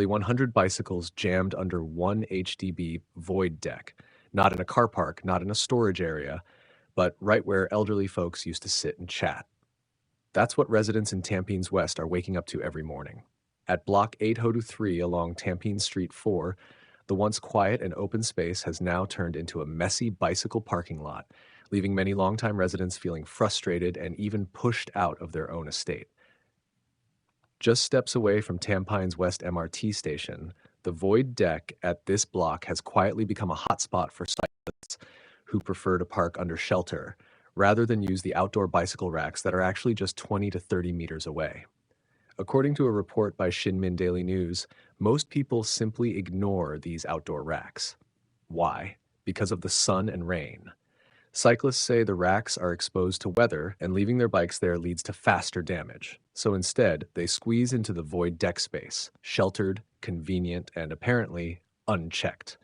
100 bicycles jammed under one HDB void deck, not in a car park, not in a storage area, but right where elderly folks used to sit and chat. That's what residents in Tampene's West are waking up to every morning. At Block 8 Hodu 3 along Tampine Street 4, the once quiet and open space has now turned into a messy bicycle parking lot, leaving many longtime residents feeling frustrated and even pushed out of their own estate. Just steps away from Tampine's West MRT station, the void deck at this block has quietly become a hotspot for cyclists who prefer to park under shelter, rather than use the outdoor bicycle racks that are actually just 20 to 30 meters away. According to a report by Shinmin Daily News, most people simply ignore these outdoor racks. Why? Because of the sun and rain. Cyclists say the racks are exposed to weather and leaving their bikes there leads to faster damage. So instead, they squeeze into the void deck space, sheltered, convenient, and apparently unchecked.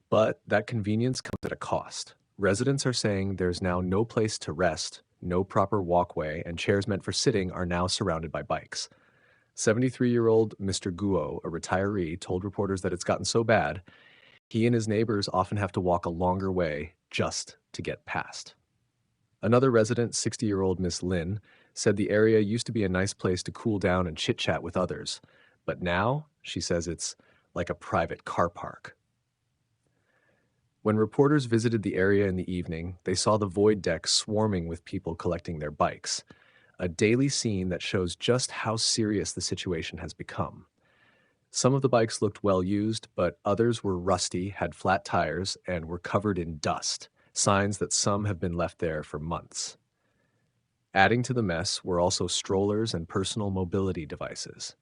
But that convenience comes at a cost. Residents are saying there's now no place to rest, no proper walkway, and chairs meant for sitting are now surrounded by bikes. 73-year-old Mr. Guo, a retiree, told reporters that it's gotten so bad, he and his neighbors often have to walk a longer way just to get past. Another resident, 60-year-old Miss Lin, said the area used to be a nice place to cool down and chit-chat with others, but now, she says, it's like a private car park. When reporters visited the area in the evening, they saw the void deck swarming with people collecting their bikes, a daily scene that shows just how serious the situation has become. Some of the bikes looked well used, but others were rusty, had flat tires, and were covered in dust, signs that some have been left there for months. Adding to the mess were also strollers and personal mobility devices.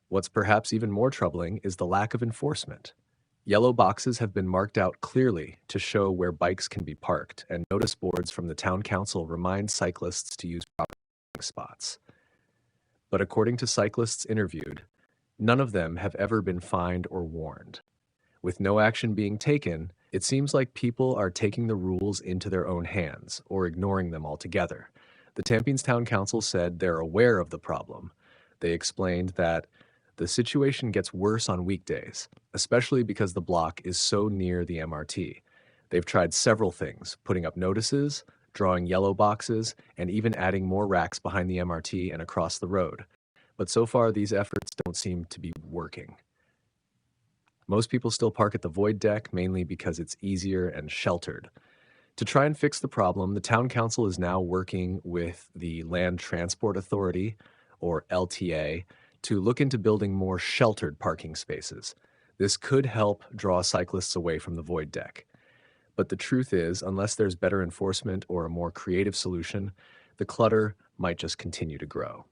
What's perhaps even more troubling is the lack of enforcement. Yellow boxes have been marked out clearly to show where bikes can be parked, and notice boards from the town council remind cyclists to use proper spots. But according to cyclists interviewed, none of them have ever been fined or warned. With no action being taken, it seems like people are taking the rules into their own hands or ignoring them altogether. The Tampine's Town Council said they're aware of the problem. They explained that the situation gets worse on weekdays, especially because the block is so near the MRT. They've tried several things, putting up notices, drawing yellow boxes, and even adding more racks behind the MRT and across the road. But so far, these efforts don't seem to be working. Most people still park at the void deck, mainly because it's easier and sheltered. To try and fix the problem, the town council is now working with the Land Transport Authority, or LTA, to look into building more sheltered parking spaces. This could help draw cyclists away from the void deck. But the truth is, unless there's better enforcement or a more creative solution, the clutter might just continue to grow.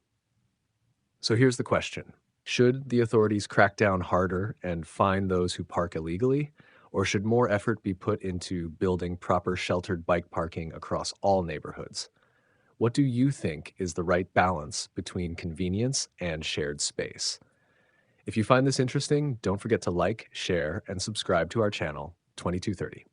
So here's the question. Should the authorities crack down harder and fine those who park illegally? Or should more effort be put into building proper sheltered bike parking across all neighborhoods? What do you think is the right balance between convenience and shared space? If you find this interesting, don't forget to like, share, and subscribe to our channel, 2230.